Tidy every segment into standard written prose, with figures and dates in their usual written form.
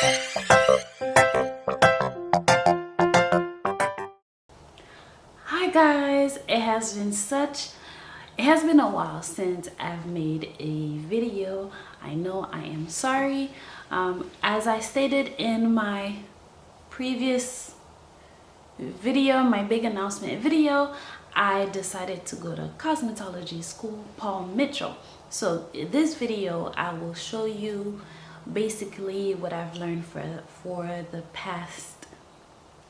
Hi guys, it has been a while since I've made a video. I know I am sorry. As I stated in my previous video, my big announcement video, I decided to go to cosmetology school, Paul Mitchell. So in this video, I will show you basically what I've learned for the past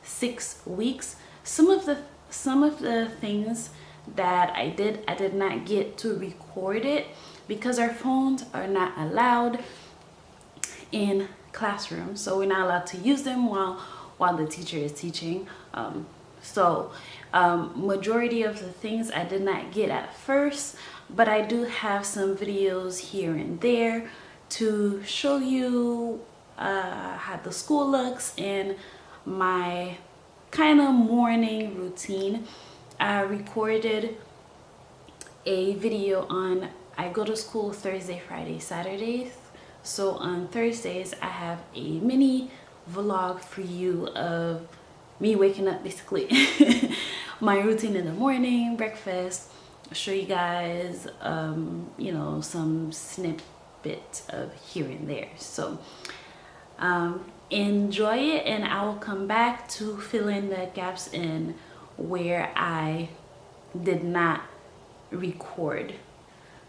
6 weeks. Some of the things that I did not get to record it because our phones are not allowed in classrooms, so we're not allowed to use them while the teacher is teaching. Majority of the things I did not get at first, but I do have some videos here and there to show you how the school looks and my kind of morning routine. I recorded a video on, I go to school Thursday, Friday, Saturdays. So on Thursdays, I have a mini vlog for you of me waking up, basically. My routine in the morning, breakfast. I'll show you guys, you know, some snippet of here and there. So enjoy it, and I will come back to fill in the gaps in where I did not record.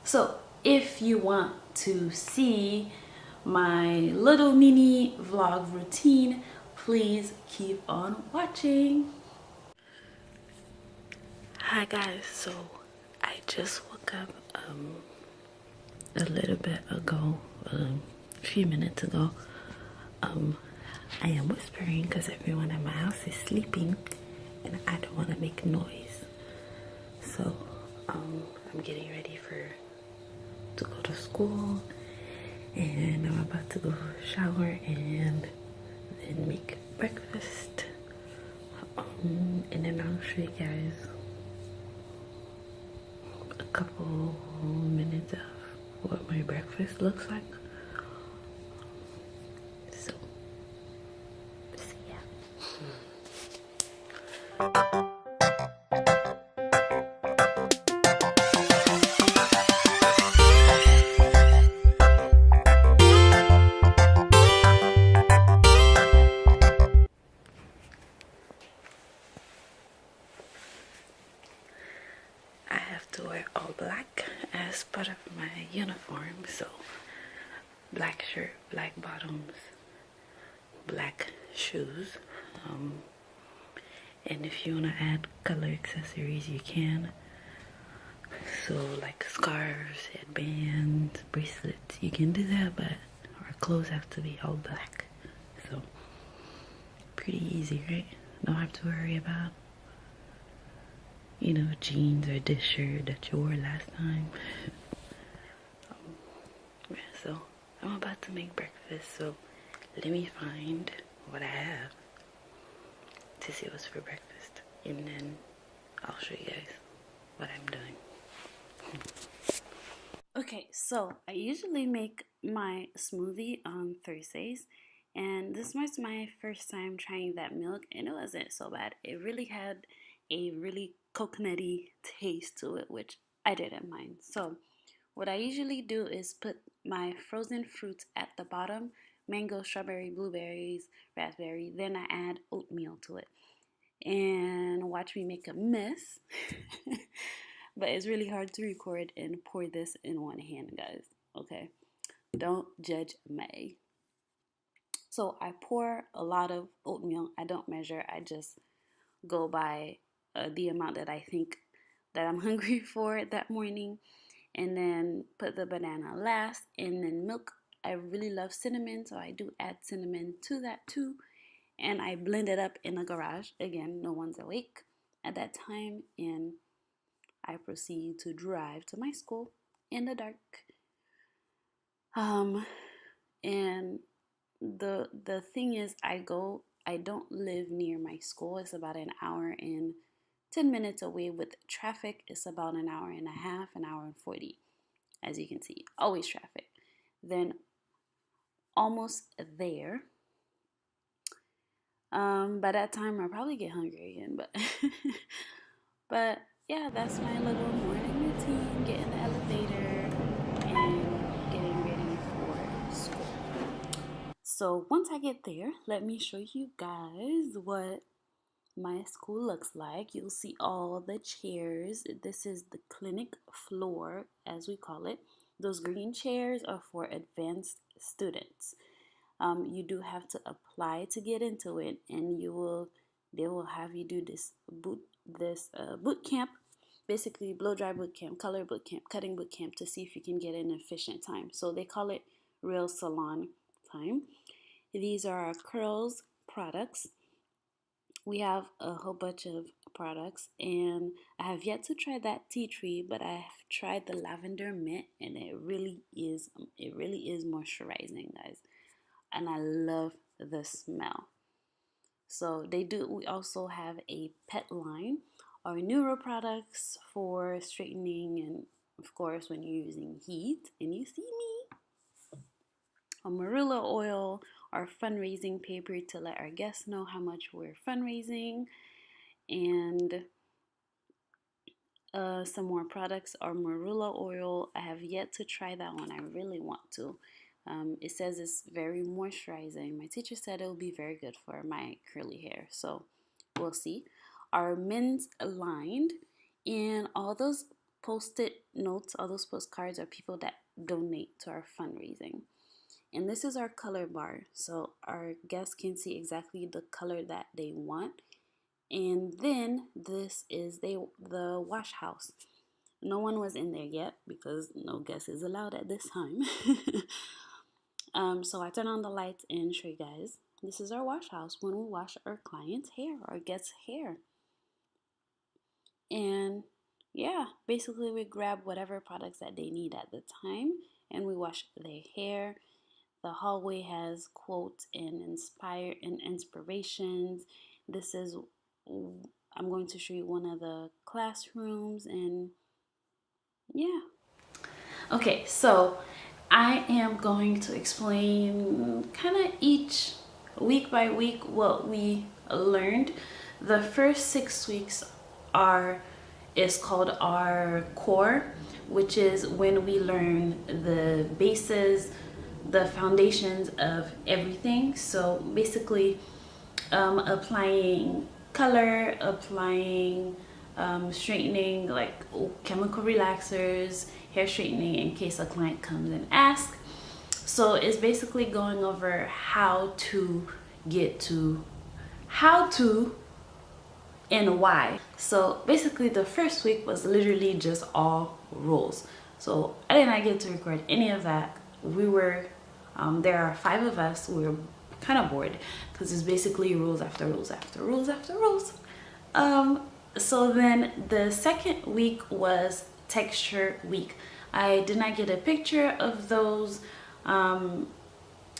So if you want to see my little mini vlog routine, please keep on watching. Hi guys, so I just woke up a little bit ago, a few minutes ago. I am whispering because everyone in my house is sleeping and I don't want to make noise. So I'm getting ready to go to school, and I'm about to go shower and then make breakfast. And then I'll show you guys a couple minutes of what my breakfast looks like. So, see ya. I have to wear all black as part of my uniform, so black shirt, black bottoms, black shoes. And if you want to add color accessories, you can. So like scarves, headbands, bracelets, you can do that, but our clothes have to be all black. So pretty easy, right? Don't have to worry about, you know, jeans or this shirt that you wore last time. Yeah, so I'm about to make breakfast, so let me find what I have to see what's for breakfast, and then I'll show you guys what I'm doing. Okay, so I usually make my smoothie on Thursdays, and this was my first time trying that milk, and it wasn't so bad. It really had a really coconutty taste to it, which I didn't mind. So what I usually do is put my frozen fruits at the bottom: mango, strawberry, blueberries, raspberry. Then I add oatmeal to it. And watch me make a mess. But it's really hard to record and pour this in one hand, guys. Okay? Don't judge me. So I pour a lot of oatmeal. I don't measure. I just go by the amount that I think that I'm hungry for that morning. And then put the banana last, and then milk. I really love cinnamon, so I do add cinnamon to that too. And I blend it up in the garage. Again, no one's awake at that time, and I proceed to drive to my school in the dark. And the thing is, I don't live near my school. It's about an hour and 10 minutes away. With traffic, it's about an hour and a half, an hour and 40. As you can see, always traffic. Then almost there, By that time I'll probably get hungry again, but but yeah, that's my little morning routine, get in the elevator and getting ready for school. So once I get there, let me show you guys what my school looks like. You'll see all the chairs. This is the clinic floor, as we call it. Those green chairs are for advanced students. You do have to apply to get into it, and they will have you do this boot camp, basically blow dry boot camp, color boot camp, cutting boot camp, to see if you can get an efficient time. So they call it real salon time. These are our curls products. We have a whole bunch of products, and I have yet to try that tea tree, but I have tried the lavender mint, and it really is moisturizing, guys, and I love the smell. So we also have a pet line, our neuro products for straightening, and of course when you're using heat, and you see me, a marula oil, our fundraising paper to let our guests know how much we're fundraising, and some more products are marula oil. I have yet to try that one. I really want to. It says it's very moisturizing. My teacher said it will be very good for my curly hair, so we'll see. Our men's aligned, and all those post-it notes, all those postcards are people that donate to our fundraising. And this is our color bar, so our guests can see exactly the color that they want. And then this is the wash house. No one was in there yet because no guest is allowed at this time. So I turn on the lights and show you guys. This is our wash house when we wash our clients' hair, our guests' hair. And yeah, basically we grab whatever products that they need at the time and we wash their hair. The hallway has quotes and inspirations. This is, I'm going to show you one of the classrooms, and yeah. Okay, so I am going to explain kind of each week by week what we learned. The first 6 weeks is called our core, which is when we learn the bases, the foundations of everything. So basically applying color, applying straightening, like chemical relaxers, hair straightening in case a client comes and asks. So it's basically going over how to get to how to and why. So basically the first week was literally just all rules. So I did not get to record any of that. There are 5 of us. We were kind of bored because it's basically rules after rules after rules after rules. So then the second week was texture week. I did not get a picture of those,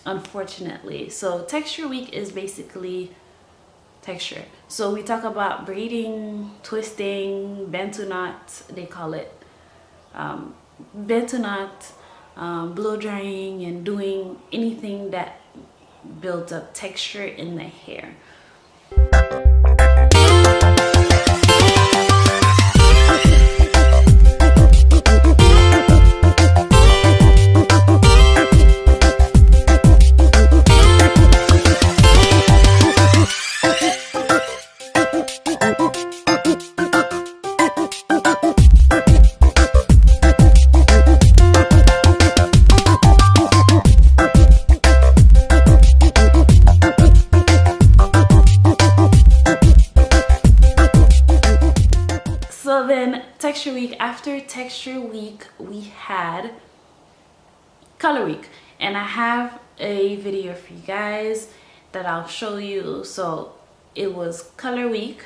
unfortunately. So texture week is basically texture. So we talk about braiding, twisting, bantu knot, they call it bantu knot, blow drying, and doing anything that builds up texture in the hair. So then texture week, after texture week, we had color week, and I have a video for you guys that I'll show you. So it was color week,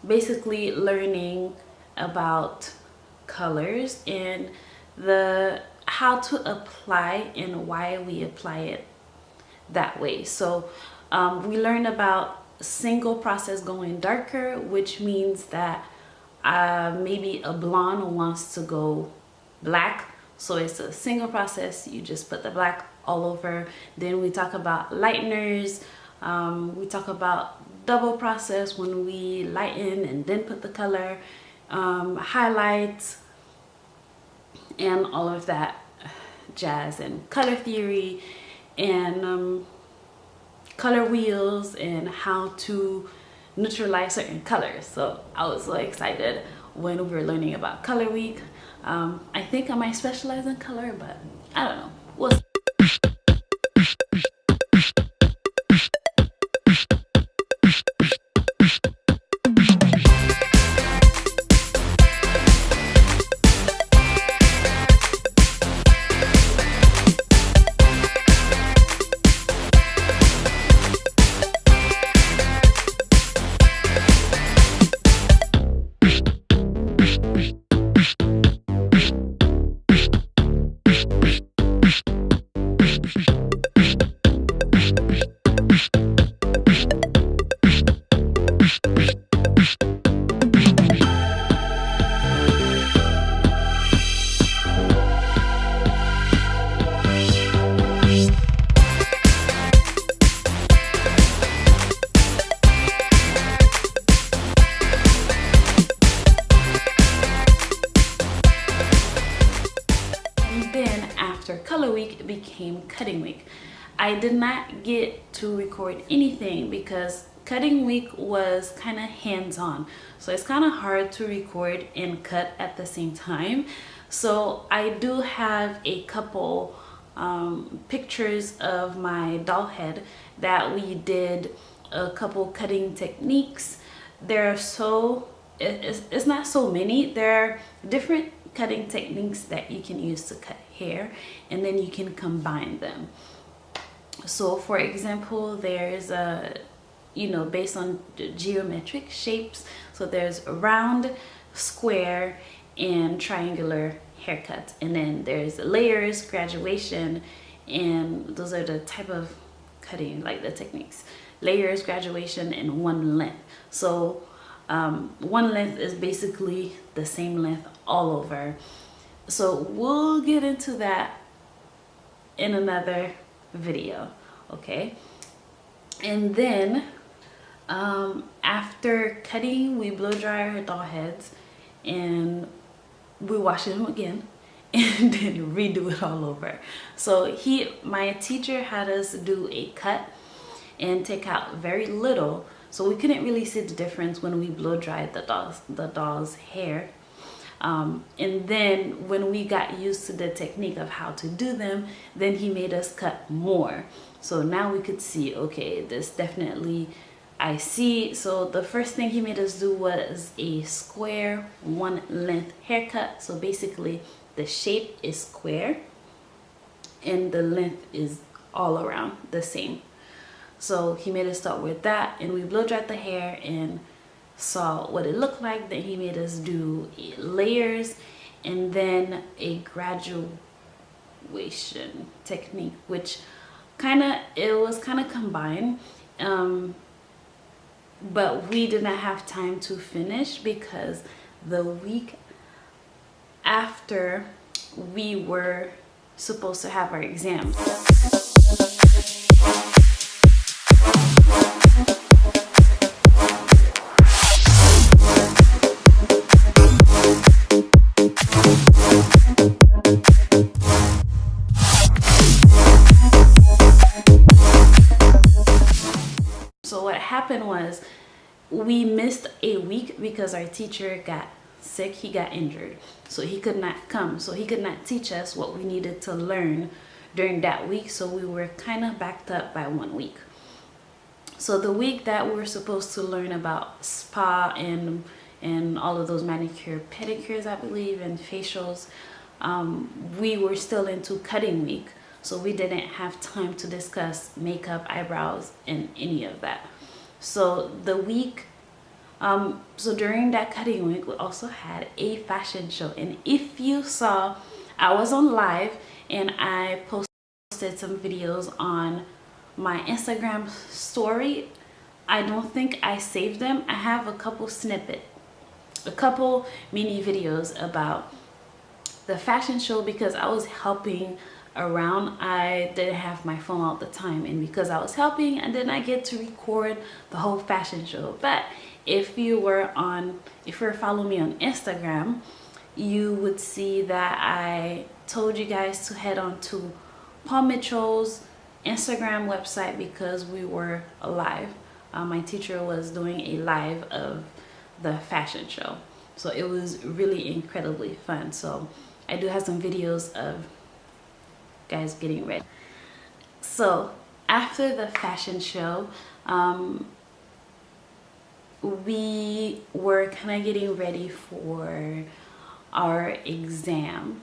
basically learning about colors and how to apply and why we apply it that way. So we learned about single process going darker, which means that maybe a blonde wants to go black, So it's a single process. You just put the black all over. Then we talk about lighteners. We talk about double process when we lighten and then put the color, highlights, and all of that jazz, and color theory, and color wheels, and how to neutralize certain colors. So I was so excited when we were learning about color week. I think I might specialize in color, but I don't know. We'll see. Color week, it became cutting week. I did not get to record anything because cutting week was kind of hands-on, so it's kind of hard to record and cut at the same time. So I do have a couple pictures of my doll head that we did a couple cutting techniques. There are it's not so many. There are different cutting techniques that you can use to cut hair, and then you can combine them. So for example, there's a, based on geometric shapes, so there's round, square, and triangular haircuts, and then there's layers, graduation, and those are the type of cutting, like the techniques: layers, graduation, and one length. So one length is basically the same length all over. So we'll get into that in another video, okay? And then after cutting, we blow dry our doll heads and we wash them again and then redo it all over. So my teacher had us do a cut and take out very little, so we couldn't really see the difference when we blow dried the doll's hair. And then when we got used to the technique of how to do them, then he made us cut more. So now we could see, okay, this definitely, I see. So the first thing he made us do was a square one length haircut. So basically the shape is square and the length is all around the same. So he made us start with that, and we blow dried the hair and saw what it looked like. Then he made us do layers and then a graduation technique, which it was kind of combined, but we did not have time to finish because the week after we were supposed to have our exams. Happened was we missed a week because our teacher got sick. He got injured, so he could not come, so he could not teach us what we needed to learn during that week. So we were kind of backed up by 1 week. So the week that we were supposed to learn about spa and all of those manicure pedicures, I believe, and facials, we were still into cutting week, so we didn't have time to discuss makeup, eyebrows, and any of that. So the week, so during that cutting week, we also had a fashion show. And if you saw, I was on live and I posted some videos on my Instagram story. I don't think I saved them. I have a couple mini videos about the fashion show, because I was helping around, I didn't have my phone all the time, and because I was helping, and then I get to record the whole fashion show. But if you were following me on Instagram, you would see that I told you guys to head on to Paul Mitchell's Instagram website because we were live. My teacher was doing a live of the fashion show, so it was really incredibly fun. So I do have some videos of guys getting ready. So after the fashion show, we were kind of getting ready for our exam.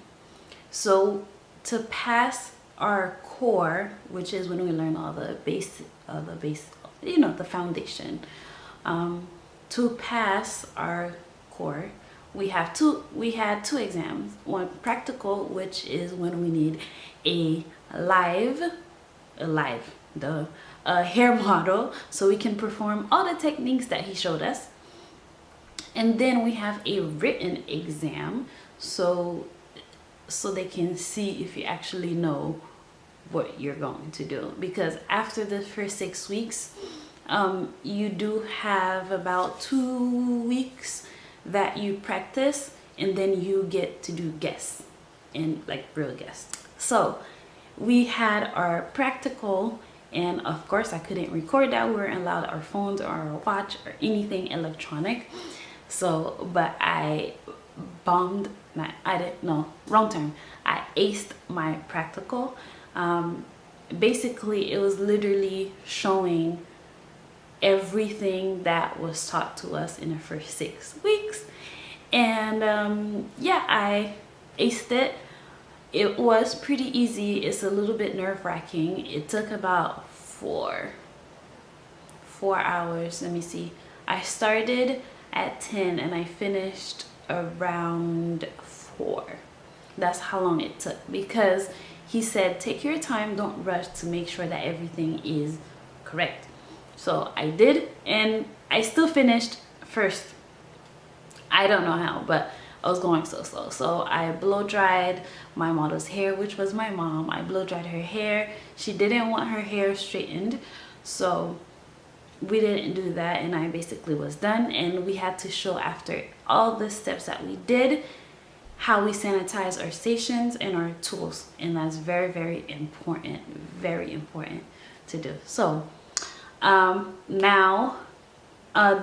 So to pass our core, which is when we learn all the base, the foundation. To pass our core, we had two exams. One practical, which is when we need a hair model, so we can perform all the techniques that he showed us. And then we have a written exam, so they can see if you actually know what you're going to do. Because after the first 6 weeks, you do have about 2 weeks that you practice, and then you get to do guests, and like real guests. So we had our practical, and of course I couldn't record that. We weren't allowed our phones or our watch or anything electronic. So, but I bombed my, wrong term. I aced my practical. Basically, it was literally showing everything that was taught to us in the first 6 weeks. And yeah, I aced it. It was pretty easy. It's a little bit nerve-wracking. It took about four hours. Let me see. I started at 10 and I finished around 4. That's how long it took, because he said take your time, don't rush, to make sure that everything is correct. So I did, and I still finished first. I don't know how, but I was going so slow. So I blow dried my model's hair, which was my mom. I blow dried her hair. She didn't want her hair straightened, so we didn't do that, and I basically was done. And we had to show, after all the steps that we did, how we sanitize our stations and our tools, and that's very, very important to do. So now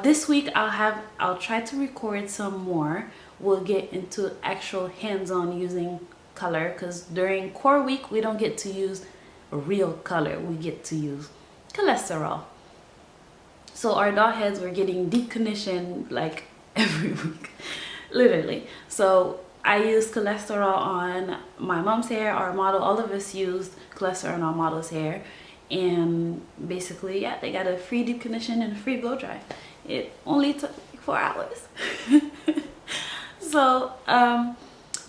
this week I'll try to record some more. We'll get into actual hands-on using color, because during core week we don't get to use real color, we get to use cholesterol. So our doll heads were getting deep conditioned like every week, literally. So I used cholesterol on my mom's hair, our model. All of us used cholesterol on our model's hair. And basically, yeah, they got a free deep condition and a free blow dry. It only took 4 hours. So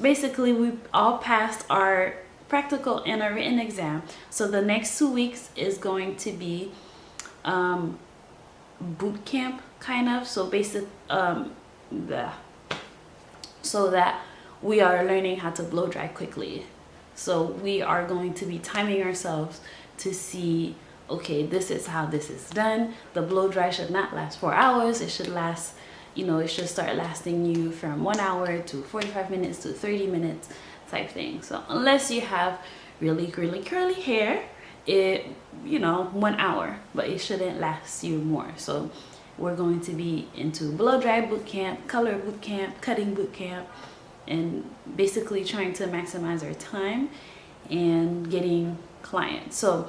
basically, we all passed our practical and our written exam. So the next 2 weeks is going to be boot camp, kind of. So so that we are learning how to blow dry quickly. So we are going to be timing ourselves to see, okay, this is how this is done. The blow dry should not last 4 hours. It should last, it should start lasting you from 1 hour to 45 minutes to 30 minutes type thing. So unless you have really, really curly hair, it, 1 hour, but it shouldn't last you more. So we're going to be into blow dry boot camp, color boot camp, cutting boot camp, and basically trying to maximize our time and getting clients. So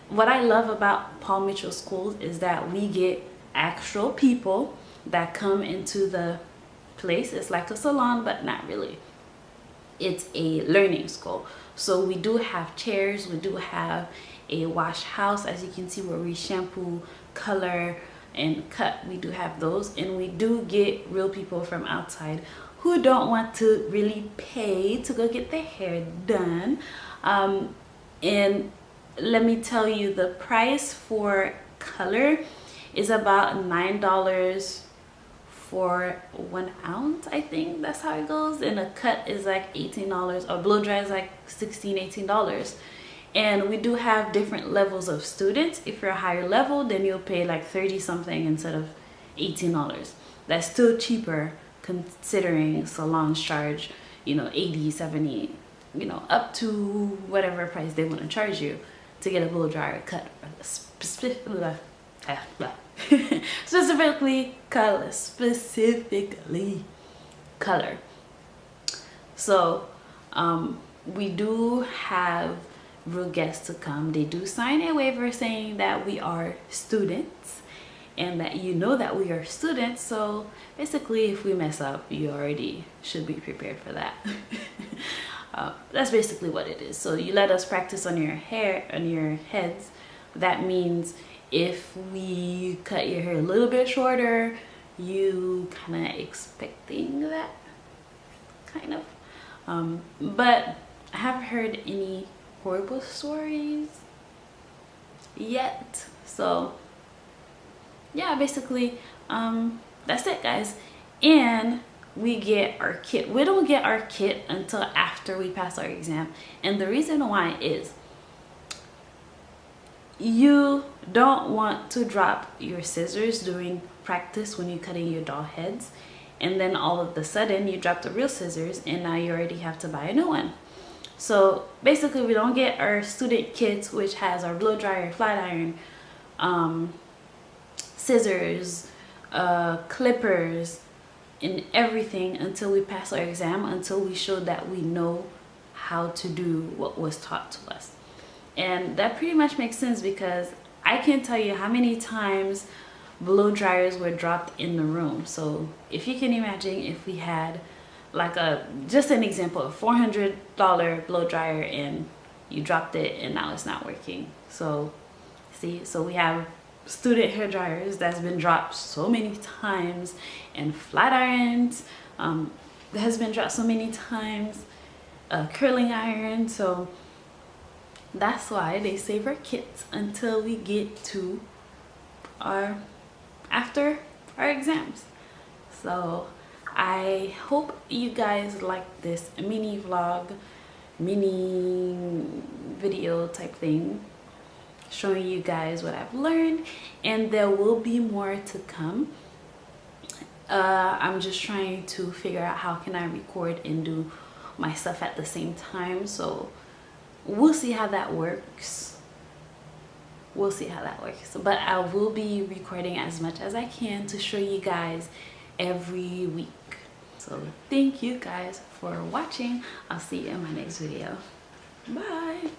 what I love about Paul Mitchell schools is that we get actual people that come into the place. It's like a salon, but not really. It's a learning school. So we do have chairs, we do have a wash house, as you can see, where we shampoo, color, and cut. We do have those, and we do get real people from outside who don't want to really pay to go get their hair done. And let me tell you, the price for color is about $9 for 1 ounce. I think that's how it goes. And a cut is like $18, or blow dry is like $16-18. And we do have different levels of students. If you're a higher level, then you'll pay like 30 something instead of $18. That's still cheaper considering salons charge, you know, 80, 70, you know, up to whatever price they want to charge you to get a blow dryer cut. Specifically color. So we do have real guests to come. They do sign a waiver saying that we are students and that you know that we are students. So basically, if we mess up, you already should be prepared for that. That's basically what it is. So you let us practice on your hair, on your heads. That means if we cut your hair a little bit shorter, you kind of expecting that, kind of. But I haven't heard any horrible stories yet. So yeah, basically, that's it, guys. And we get our kit. We don't get our kit until after we pass our exam. And the reason why is you don't want to drop your scissors during practice when you're cutting your doll heads, and then all of a sudden you drop the real scissors and now you already have to buy a new one. So basically, we don't get our student kits, which has our blow dryer, flat iron, scissors, clippers, and everything until we pass our exam, until we show that we know how to do what was taught to us. And that pretty much makes sense, because I can't tell you how many times blow dryers were dropped in the room. So if you can imagine, if we had like just an example, a $400 blow dryer, and you dropped it and now it's not working. So see, so we have student hair dryers that's been dropped so many times, and flat irons that has been dropped so many times, curling iron. So that's why they save our kits until we get to after our exams. So I hope you guys like this mini vlog, mini video type thing, showing you guys what I've learned, and there will be more to come. I'm just trying to figure out how can I record and do my stuff at the same time, so we'll see how that works. We'll see how that works. But I will be recording as much as I can to show you guys every week. So thank you guys for watching. I'll see you in my next video. Bye.